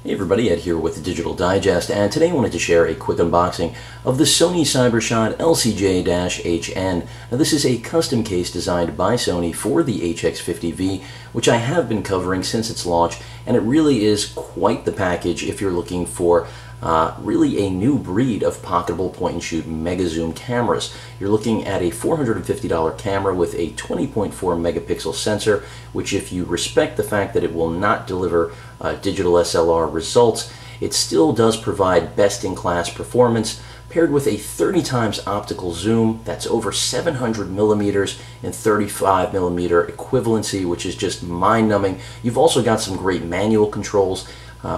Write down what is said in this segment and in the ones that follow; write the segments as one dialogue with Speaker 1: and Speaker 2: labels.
Speaker 1: Hey everybody, Ed here with the Digital Digest, and today I wanted to share a quick unboxing of the Sony Cybershot LCJ-HN. Now this is a custom case designed by Sony for the HX50V, which I have been covering since its launch, and it really is quite the package if you're looking for really a new breed of pocketable point-and-shoot mega zoom cameras. You're looking at a $450 camera with a 20.4 megapixel sensor, which, if you respect the fact that it will not deliver digital SLR results, it still does provide best-in-class performance paired with a 30 times optical zoom that's over 700 millimeters and 35 millimeter equivalency, which is just mind-numbing. You've also got some great manual controls,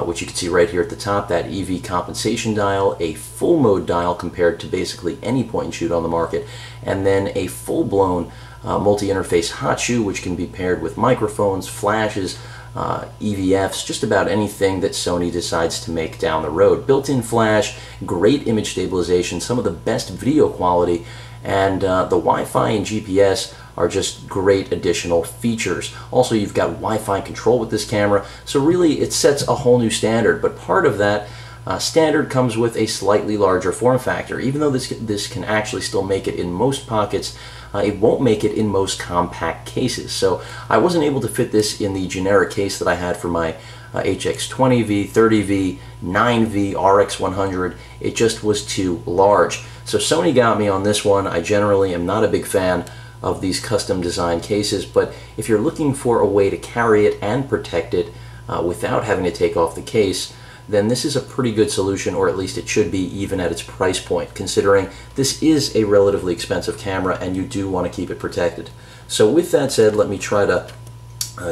Speaker 1: which you can see right here at the top, that EV compensation dial, a full mode dial compared to basically any point and shoot on the market, and then a full-blown multi-interface hot shoe, which can be paired with microphones, flashes, EVFs, just about anything that Sony decides to make down the road. Built-in flash, great image stabilization, some of the best video quality, and the Wi-Fi and GPS are just great additional features. Also, you've got Wi-Fi control with this camera, so really it sets a whole new standard. But part of that standard comes with a slightly larger form factor. Even though this can actually still make it in most pockets, it won't make it in most compact cases. So I wasn't able to fit this in the generic case that I had for my HX20V, 30V, 9V, RX100. It just was too large. So Sony got me on this one. I generally am not a big fan of these custom design cases, but if you're looking for a way to carry it and protect it without having to take off the case, then this is a pretty good solution, or at least it should be, even at its price point, considering this is a relatively expensive camera and you do want to keep it protected. So with that said, let me try to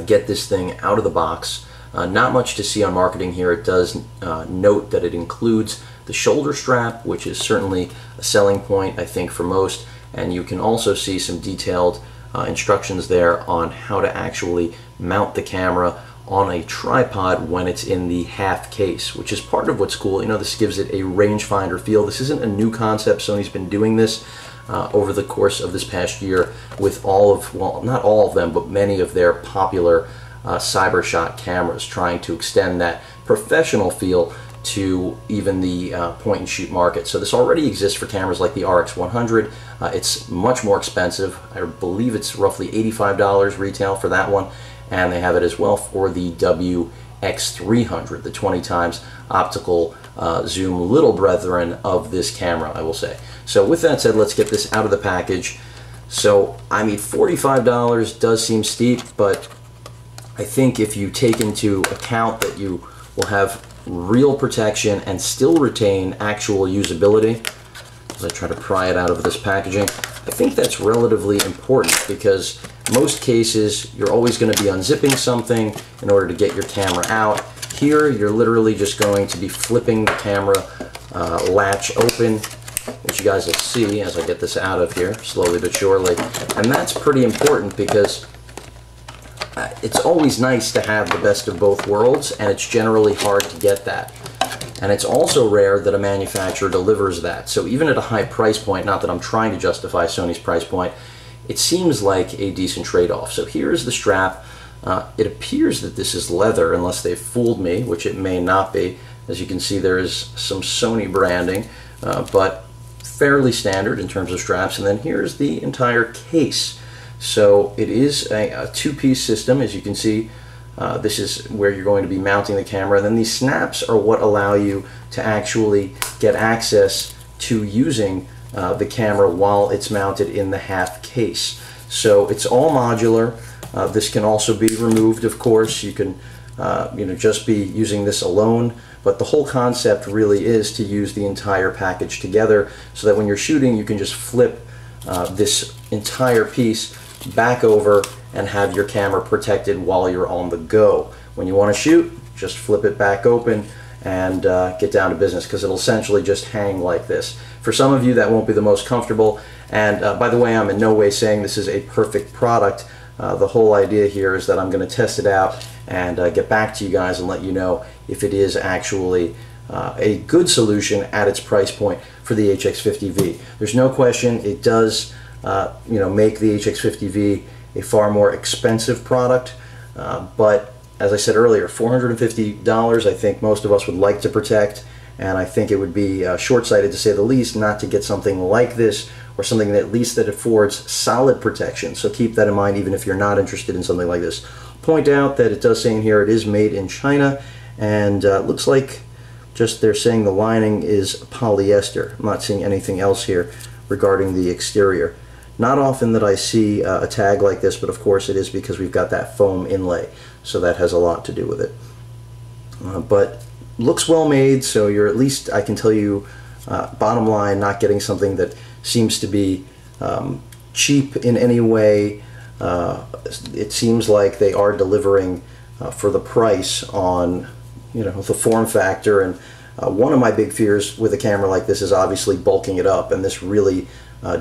Speaker 1: get this thing out of the box. Not much to see on marketing here. It does note that it includes the shoulder strap, which is certainly a selling point, I think, for most. And you can also see some detailed instructions there on how to actually mount the camera on a tripod when it's in the half case, which is part of what's cool. You know, this gives it a rangefinder feel. This isn't a new concept. Sony's been doing this over the course of this past year with all of, well, not all of them, but many of their popular Cybershot cameras, trying to extend that professional feel to even the point-and-shoot market. So this already exists for cameras like the RX100. It's much more expensive. I believe it's roughly $85 retail for that one, and they have it as well for the WX300, the 20 times optical zoom little brethren of this camera, I will say. So with that said, let's get this out of the package. So, I mean, $45 does seem steep, but I think if you take into account that you will have real protection and still retain actual usability, as I try to pry it out of this packaging, I think that's relatively important, because most cases you're always going to be unzipping something in order to get your camera out. Here you're literally just going to be flipping the camera latch open, which you guys will see as I get this out of here slowly but surely. And that's pretty important, because it's always nice to have the best of both worlds, and it's generally hard to get that. And it's also rare that a manufacturer delivers that. So even at a high price point, not that I'm trying to justify Sony's price point, it seems like a decent trade-off. So here's the strap. It appears that this is leather, unless they've fooled me, which it may not be. As you can see, there is some Sony branding, but fairly standard in terms of straps. And then here's the entire case. So it is a two-piece system, as you can see. This is where you're going to be mounting the camera. And then these snaps are what allow you to actually get access to using the camera while it's mounted in the half case. So it's all modular. This can also be removed, of course. You can just be using this alone. But the whole concept really is to use the entire package together, so that when you're shooting, you can just flip this entire piece back over and have your camera protected while you're on the go. When you want to shoot, just flip it back open and get down to business, because it'll essentially just hang like this. For some of you, that won't be the most comfortable, and by the way, I'm in no way saying this is a perfect product. The whole idea here is that I'm going to test it out and get back to you guys and let you know if it is actually a good solution at its price point for the HX50V. There's no question it does make the HX50V a far more expensive product, but as I said earlier, $450 I think most of us would like to protect, and I think it would be short-sighted to say the least not to get something like this, or something that at least that affords solid protection. So keep that in mind even if you're not interested in something like this. Point out that it does say in here it is made in China, and it looks like just they're saying the lining is polyester. I'm not seeing anything else here regarding the exterior. Not often that I see a tag like this, but of course it is because we've got that foam inlay, so that has a lot to do with it. But looks well made, so you're at least, I can tell you, bottom line, not getting something that seems to be cheap in any way. It seems like they are delivering for the price on, you know, the form factor. And one of my big fears with a camera like this is obviously bulking it up, and this really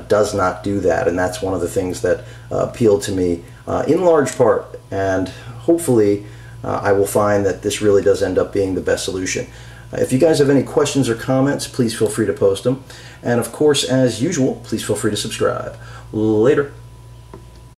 Speaker 1: does not do that. And that's one of the things that appealed to me in large part. And hopefully I will find that this really does end up being the best solution. If you guys have any questions or comments, please feel free to post them. And of course, as usual, please feel free to subscribe. Later.